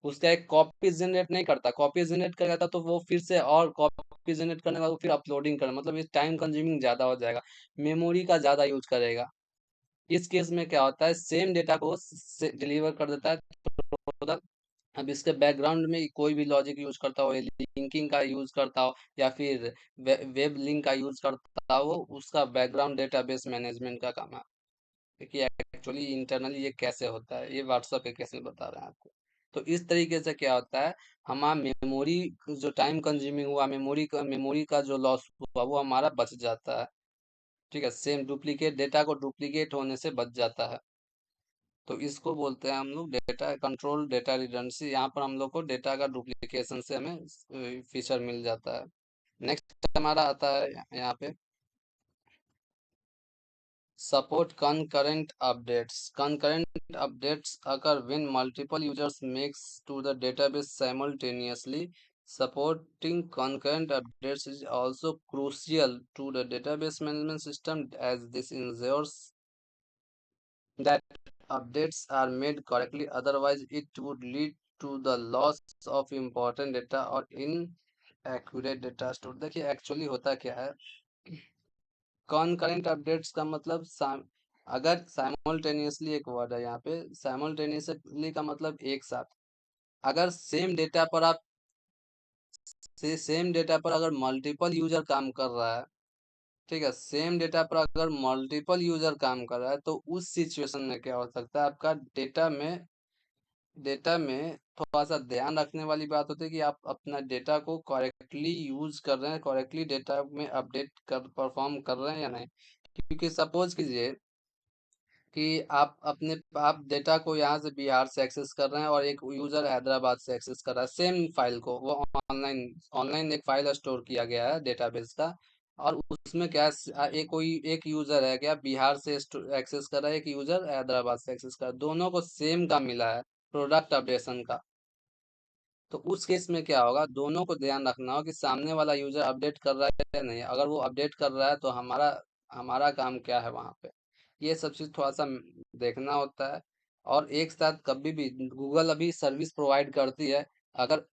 उसका एक कॉपी जनरेट नहीं करता। कॉपी जनरेट कर जाता तो वो फिर से और कॉपी जनरेट करने के बाद वो फिर अपलोडिंग करना, मतलब ये टाइम कंज्यूमिंग ज्यादा हो जाएगा, मेमोरी का ज्यादा यूज करेगा। इस केस में क्या होता है, सेम डेटा को डिलीवर कर देता है तुरंत। अब इसके बैकग्राउंड में कोई भी लॉजिक यूज करता हो, लिंकिंग का यूज करता हो, या फिर वेब लिंक का यूज करता हो, उसका बैकग्राउंड डेटाबेस मैनेजमेंट का काम है। देखिए एक्चुअली इंटरनली ये कैसे होता है, ये व्हाट्सएप के केस में बता रहे हैं आपको। तो इस तरीके से क्या होता है, हमारा मेमोरी जो टाइम कंज्यूमिंग हुआ, मेमोरी का जो लॉस हुआ, वो हमारा बच जाता है। ठीक है, सेम डुप्लीकेट डेटा को डुप्लीकेट होने से बच जाता है। तो इसको बोलते हैं हम लोग डेटा कंट्रोल, डेटा रिडंडेंसी। यहाँ पर हम लोग को डेटा का डुप्लीकेशन से हमें फीचर मिल जाता है। नेक्स्ट हमारा आता है यहाँ पे support concurrent updates. Concurrent updates occur when multiple users makes to the database simultaneously. Supporting concurrent updates is also crucial to the database management system, as this ensures that updates are made correctly. Otherwise, it would lead to the loss of important data or inaccurate data stored. देखिए एक्चुअली होता क्या है, कॉनकरेंट अपडेट्स का मतलब अगर साइमल्टेनियसली, एक वर्ड है यहाँ पे, साइमल्टेनियसली का मतलब एक साथ। अगर सेम डेटा पर अगर मल्टीपल यूजर काम कर रहा है, ठीक है, सेम डेटा पर अगर मल्टीपल यूजर काम कर रहा है, तो उस सिचुएशन में क्या हो सकता है, आपका डेटा में थोड़ा सा ध्यान रखने वाली बात होती है कि आप अपना डेटा को करेक्टली यूज कर रहे हैं, करेक्टली डेटा में अपडेट कर परफॉर्म कर रहे हैं या नहीं। क्योंकि सपोज कीजिए कि आप डेटा को यहाँ से बिहार से एक्सेस कर रहे हैं, और एक यूजर हैदराबाद से एक्सेस कर रहा है सेम फाइल को। वो ऑनलाइन ऑनलाइन एक फाइल स्टोर किया गया है डेटाबेस का, और उसमें क्या है, कोई एक यूजर है क्या बिहार से एक्सेस कर रहा है, एक यूजर हैदराबाद से एक्सेस कर रहा है, दोनों को सेम का मिला है, प्रोडक्ट अपडेशन का। तो उस केस में क्या होगा, दोनों को ध्यान रखना हो कि सामने वाला यूजर अपडेट कर रहा है या नहीं। अगर वो अपडेट कर रहा है तो हमारा हमारा काम क्या है वहां पे, ये सब चीज थोड़ा सा देखना होता है। और एक साथ कभी भी गूगल अभी सर्विस प्रोवाइड करती है, अगर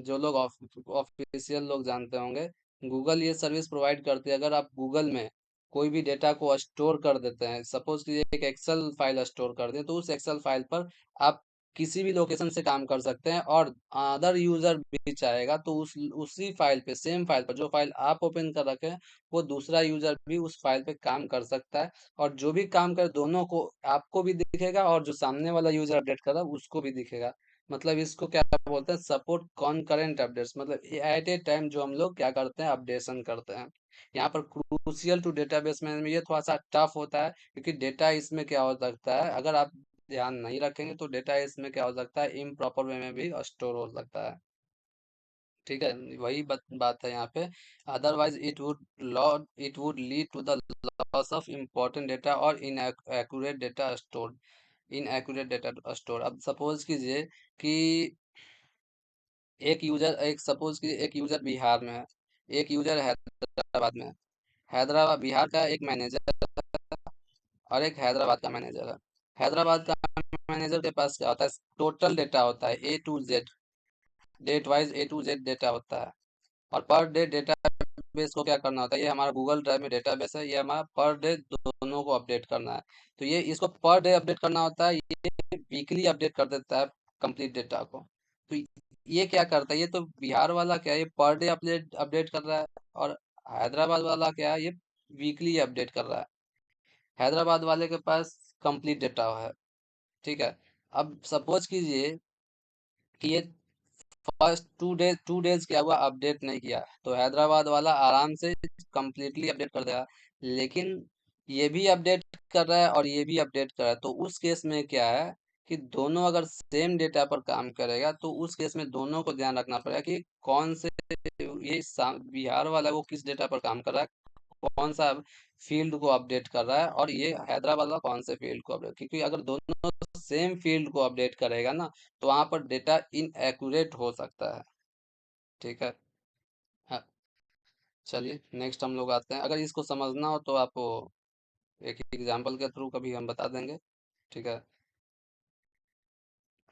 जो लोग ऑफिशियल लोग जानते होंगे, गूगल ये सर्विस प्रोवाइड करती है। अगर आप गूगल में कोई भी डेटा को स्टोर कर देते हैं, सपोज कि एक एक्सेल फाइल स्टोर कर दें, तो उस एक्सेल फाइल पर आप किसी भी लोकेशन से काम कर सकते हैं, और अदर यूजर भी चाहेगा तो उसी फाइल पे, सेम फाइल पर जो फाइल आप ओपन कर रखे हैं, वो दूसरा यूजर भी उस फाइल पे काम कर सकता है। और जो भी काम करे, दोनों को, आपको भी दिखेगा और जो सामने वाला यूजर अपडेट कर रहा है उसको भी दिखेगा। मतलब इसको क्या बोलते हैं, सपोर्ट कॉनकरेंट अपडेट्स। मतलब एट ए टाइम जो हम लोग क्या करते हैं, अपडेशन करते हैं। यहाँ पर क्रूशियल टू डेटाबेस में ये थोड़ा सा टफ होता है, क्योंकि डेटा इसमें क्या हो सकता है, अगर आप ध्यान नहीं रखेंगे तो डेटा इसमें क्या हो सकता है, इम्प्रॉपर वे में भी स्टोर हो सकता है। ठीक है, वही बात है यहाँ पे। Otherwise it would lead to the loss of important data और इनएक्यूरेट डेटा स्टोर। अब सपोज कीजिए कि एक सपोज कीजिए एक यूजर बिहार में है, एक यूजर हैदराबाद में है। हैदराबाद बिहार का एक मैनेजर और एक हैदराबाद का मैनेजर है। हैदराबाद का मैनेजर के पास क्या होता है, टोटल डेटा होता है, A to Z, date wise A to Z data होता है। और पर डे डेटा बेस को क्या करना होता है, ये हमारा गूगल ड्राइव में डेटाबेस है, ये हमारा पर डे दोनों को अपडेट करना है। तो ये इसको पर डे अपडेट करना होता है, ये वीकली अपडेट कर देता है कंप्लीट डेटा को। तो ये क्या करता है, ये तो बिहार वाला क्या है, ये पर डे अपडेट अपडेट कर रहा है, और हैदराबाद वाला क्या है, ये वीकली अपडेट कर रहा है। हैदराबाद वाले के पास कंप्लीट डेटा है। ठीक है। अब सपोज कीजिए कि ये फर्स्ट 2 डेज क्या हुआ, अपडेट नहीं किया, तो हैदराबाद वाला आराम से कंप्लीटली अपडेट कर देगा। लेकिन ये भी अपडेट कर रहा है और ये भी अपडेट कर रहा है, तो उस केस में क्या है कि दोनों अगर सेम डेटा पर काम करेगा तो उस केस में दोनों को ध्यान रखना पड़ेगा कि कौन से, ये बिहार वाला वो किस डेटा पर काम कर रहा है, कौन सा फील्ड को अपडेट कर रहा है, और ये हैदराबाद वाला कौन से फील्ड को अपडेट, क्योंकि अगर दोनों सेम फील्ड को अपडेट करेगा ना तो वहां पर डेटा इनएक्यूरेट हो सकता है। ठीक है। हाँ, चलिए नेक्स्ट हम लोग आते हैं, अगर इसको समझना हो तो आपको एक एग्जांपल के थ्रू कभी हम बता देंगे। ठीक है।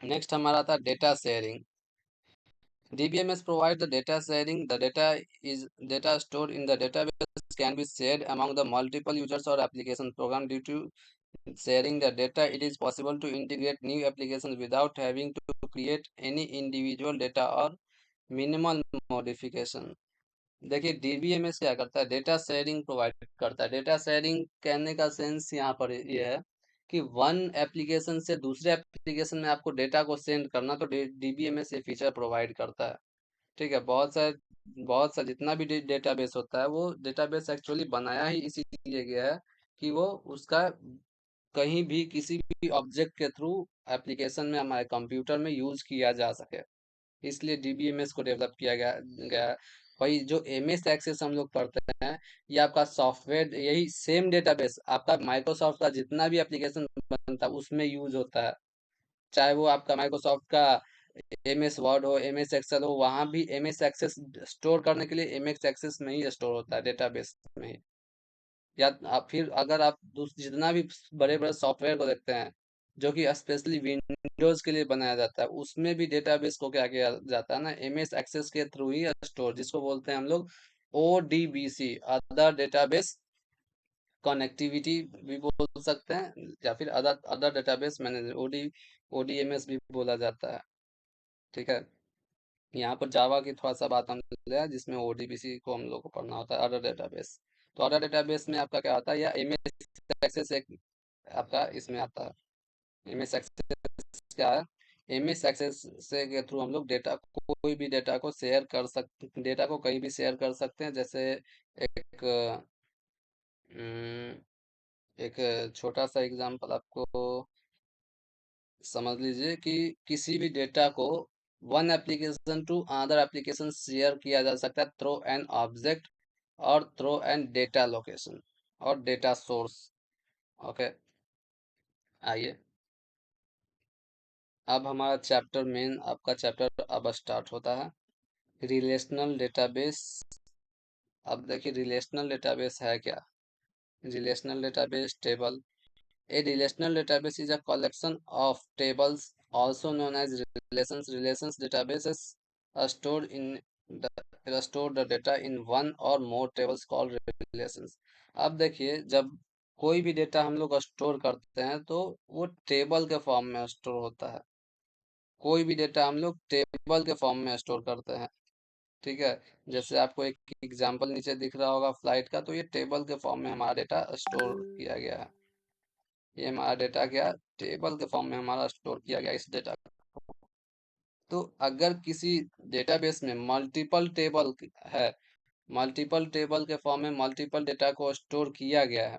नेक्स्ट हमारा था data sharing. DBMS provide the data sharing. The data stored in the database can be shared among the multiple users or application program. Due to sharing the data, it is possible to integrate new applications without having to create any individual data or minimal modification। देखिए DBMS क्या करता है, डेटा शेयरिंग प्रोवाइड करता है। डेटा शेयरिंग कहने का सेंस यहाँ पर ये है कि वन एप्लीकेशन से दूसरे एप्लीकेशन में आपको डेटा को सेंड करना, तो DBMS ये फीचर प्रोवाइड करता है। ठीक है। बहुत सा जितना भी डेटाबेस होता है, वो डेटाबेस एक्चुअली बनाया ही इसीलिए गया है कि वो उसका कहीं भी किसी भी ऑब्जेक्ट के थ्रू एप्लीकेशन में हमारे कंप्यूटर में यूज किया जा सके, इसलिए DBMS को डेवलप किया गया है। वही जो MS एक्सेस हम लोग पढ़ते हैं, ये आपका सॉफ्टवेयर, यही सेम डेटाबेस आपका माइक्रोसॉफ्ट का जितना भी एप्लीकेशन बनता है उसमें यूज होता है। चाहे वो आपका माइक्रोसॉफ्ट का MS वर्ड हो, MS एक्सेल हो, वहां भी MS एक्सेस स्टोर करने के लिए MS एक्सेस में ही स्टोर होता है, डेटाबेस में ही। या आप फिर अगर आप जितना भी बड़े बड़े सॉफ्टवेयर को देखते हैं जो कि स्पेशली विंडोज के लिए बनाया जाता है, उसमें भी डेटाबेस को क्या किया जाता है ना, MS एक्सेस के थ्रू ही स्टोर, जिसको बोलते हैं हम लोग ODBC, अदर डेटाबेस कनेक्टिविटी भी बोल सकते हैं, या फिर other other database manager, ODMS भी बोला जाता है। ठीक है। यहाँ पर जावा की थोड़ा सा बात हम ले आए, जिसमें ODBC को हम लोग को पढ़ना होता है, अदर डेटाबेस। तो अदर डेटाबेस में आपका क्या होता है, या MS एक्सेस एक आपका इसमें आता है। MS एक्सेस क्या है, MS एक्सेस से के थ्रू हम लोग डेटा, कोई भी डेटा को शेयर कर सकते, डेटा को कहीं भी शेयर कर सकते हैं। जैसे एक अम, एक छोटा सा एग्जांपल आपको समझ लीजिए कि किसी भी डेटा को one application to another application share किया जा सकता है थ्रू एन ऑब्जेक्ट और थ्रू एन डेटा लोकेशन और डेटा सोर्स। ओके। आइए, अब हमारा चैप्टर मेन, आपका चैप्टर अब स्टार्ट होता है, रिलेशनल डेटाबेस। अब देखिए रिलेशनल डेटाबेस है क्या। Relational database table. A relational database is a collection of tables, also known as relations. Relations databases are stored in store the data in one or more tables called relations। अब देखिए, जब कोई भी डेटा हम लोग स्टोर करते हैं तो वो टेबल के फॉर्म में स्टोर होता है। कोई भी डेटा हम लोग टेबल के फॉर्म में स्टोर करते हैं। ठीक है। जैसे आपको एक एग्जांपल नीचे दिख रहा होगा फ्लाइट का, तो ये टेबल के फॉर्म में हमारा डेटा स्टोर किया गया है। ये हमारा डेटा क्या, टेबल के फॉर्म में हमारा स्टोर किया गया इस डेटा। तो अगर किसी डेटाबेस में मल्टीपल टेबल है, मल्टीपल टेबल के फॉर्म में मल्टीपल डेटा को स्टोर किया गया है।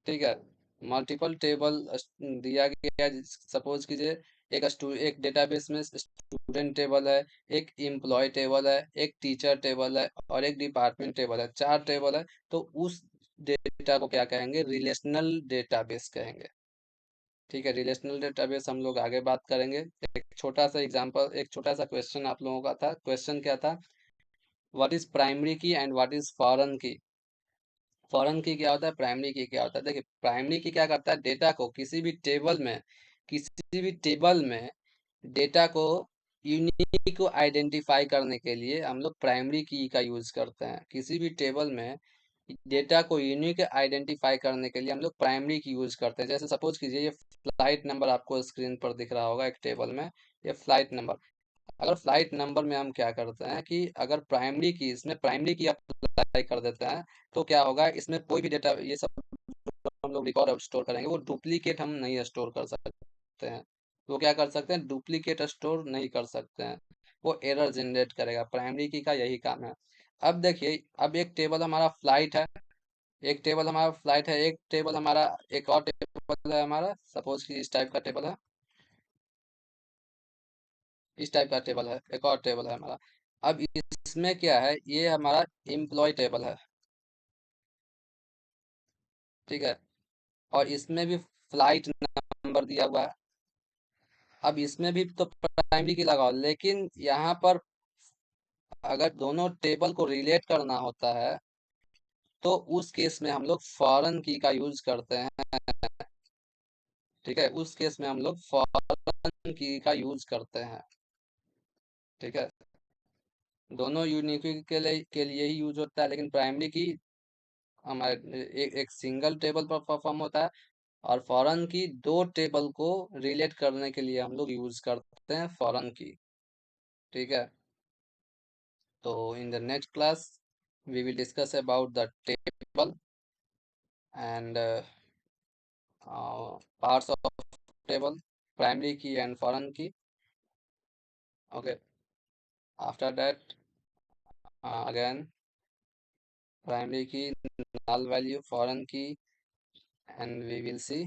ठीक है। मल्टीपल टेबल दिया गया, सपोज कीजिए एक डेटाबेस में स्टूडेंट टेबल है, एक एम्प्लॉय टेबल है, एक टीचर टेबल है और एक डिपार्टमेंट टेबल है, 4 टेबल है। तो उस डेटा को क्या कहेंगे, रिलेशनल डेटाबेस कहेंगे। ठीक है। रिलेशनल डेटाबेस हम लोग आगे बात करेंगे। एक छोटा सा एग्जांपल, एक छोटा सा क्वेश्चन आप लोगों का था। क्वेश्चन क्या था, व्हाट इज प्राइमरी की एंड व्हाट इज फॉरेन की। फॉरेन की क्या होता है, प्राइमरी की क्या होता है। देखिए प्राइमरी की क्या करता है, डेटा को किसी भी टेबल में डेटा को यूनिक को आइडेंटिफाई करने के लिए हम लोग प्राइमरी की का यूज करते हैं। किसी भी टेबल में डेटा को यूनिक आइडेंटिफाई करने के लिए हम लोग प्राइमरी की यूज करते हैं। जैसे सपोज कीजिए ये फ्लाइट नंबर आपको स्क्रीन पर दिख रहा होगा एक टेबल में, ये फ्लाइट नंबर। अगर फ्लाइट नंबर में हम क्या करते हैं कि अगर प्राइमरी की, इसमें प्राइमरी की अप्लाई कर देते हैं, तो क्या होगा, इसमें कोई भी डेटा, ये सब हम लोग रिकॉर्ड स्टोर करेंगे, वो डुप्लीकेट हम नहीं स्टोर कर सकते हैं। वो क्या कर सकते हैं, डुप्लीकेट स्टोर नहीं कर सकते हैं, वो एरर जनरेट करेगा। प्राइमरी की का यही काम है। अब देखिए, अब एक टेबल हमारा फ्लाइट है, एक टेबल हमारा फ्लाइट है, एक टेबल हमारा, एक और टेबल है हमारा, सपोज कि इस टाइप का टेबल है, इस टाइप का टेबल है, एक और टेबल है हमारा। अब इसमें क्या है, ये हमारा एम्प्लॉय टेबल है, ठीक है, और इसमें भी फ्लाइट नंबर दिया हुआ है। अब इसमें भी तो प्राइमरी की लगाओ, लेकिन यहाँ पर अगर दोनों टेबल को रिलेट करना होता है, तो उस केस में हम लोग फॉरेन की का यूज करते हैं, ठीक है, उस केस में हम लोग फॉरेन की का यूज करते हैं, ठीक है। दोनों यूनिक के लिए ही यूज होता है, लेकिन प्राइमरी की हमारे एक सिंगल टेबल पर परफॉर्म होता है, और फॉरेन की दो टेबल को रिलेट करने के लिए हम लोग यूज करते हैं फॉरेन की, ठीक है। तो in the next class we will discuss about the table and parts of table, primary key and foreign key. Okay, after that, again primary key, null value, foreign key, and we will see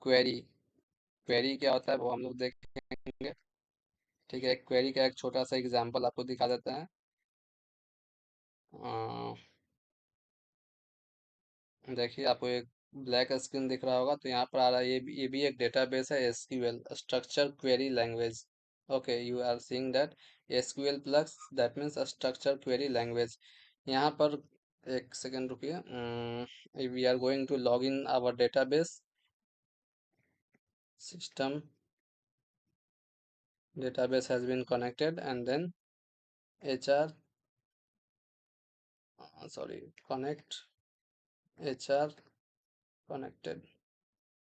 query. Query क्या होता है वो हम लोग देखेंगे, ठीक है। क्वेरी का एक छोटा सा एग्जांपल आपको दिखा देते हैं। देखिए, आपको एक ब्लैक स्क्रीन दिख रहा होगा, तो यहाँ पर आ रहा है, ये भी एक डेटाबेस है, SQL structure query language. Okay, you are seeing that SQL plus, that means structure query language. यहाँ पर एक सेकेंड रुकिए, we are going to log in our database system, database has been connected, and then hr, sorry, connect hr connected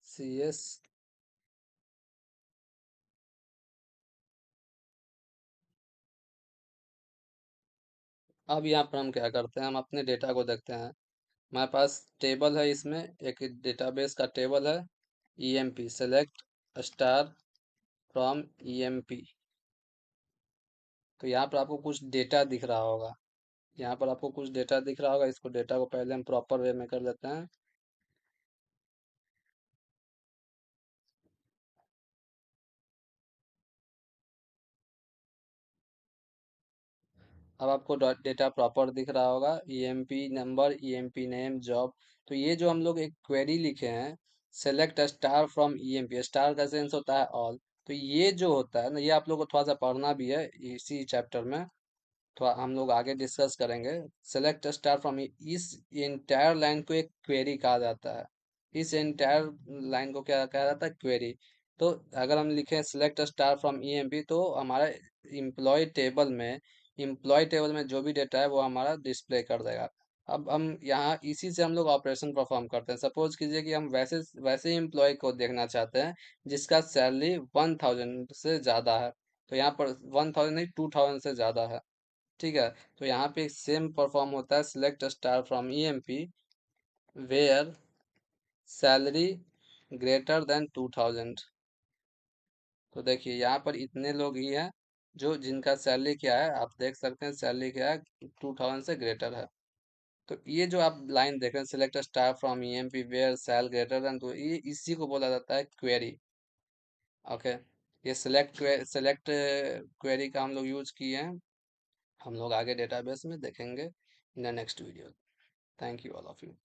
cs। अब यहाँ पर हम क्या करते हैं, हम अपने डेटा को देखते हैं। हमारे पास टेबल है, इसमें एक डेटाबेस का टेबल है, emp select star from emp। तो यहाँ पर आपको कुछ डेटा दिख रहा होगा, यहाँ पर आपको कुछ डेटा दिख रहा होगा, इसको डेटा को पहले हम प्रॉपर वे में कर लेते हैं। अब आपको डेटा प्रॉपर दिख रहा होगा, emp number, emp name, job. तो ये जो हम लोग एक क्वेरी लिखे हैं, select star from emp, star का सेंस होता है ऑल। तो ये जो होता है ना, ये आप लोग को थोड़ा सा पढ़ना भी है इसी चैप्टर में, तो हम लोग आगे डिस्कस करेंगे। सेलेक्ट स्टार फ्रॉम, इस एंटायर लाइन को एक क्वेरी कहा जाता है, इस एंटायर लाइन को क्या कहा जाता है, क्वेरी। तो अगर हम लिखें सेलेक्ट स्टार फ्रॉम ईएमपी, तो हमारा एम्प्लॉय टेबल में जो भी डेटा है वो हमारा डिस्प्ले कर देगा। अब हम यहाँ इसी से हम लोग ऑपरेशन परफॉर्म करते हैं। सपोज कीजिए कि हम वैसे वैसे एम्प्लॉय को देखना चाहते हैं जिसका सैलरी 1000 से ज़्यादा है, तो यहाँ पर 1000 नहीं, 2000 से ज़्यादा है, ठीक है। तो यहाँ पे सेम परफॉर्म होता है, select star from EMP where salary greater than 2000। तो देखिए, यहाँ पर इतने लोग ही हैं जो जिनका सैलरी क्या है, आप देख सकते हैं सैलरी क्या है, 2000 से ग्रेटर है। तो ये जो आप लाइन देख रहे हैं, select star from EMP where sale greater than, तो ये इसी को बोला जाता है क्वेरी। ओके, ये सेलेक्ट क्वेरी का हम लोग यूज किए हैं, हम लोग आगे डेटाबेस में देखेंगे in the next video. Thank you all of you.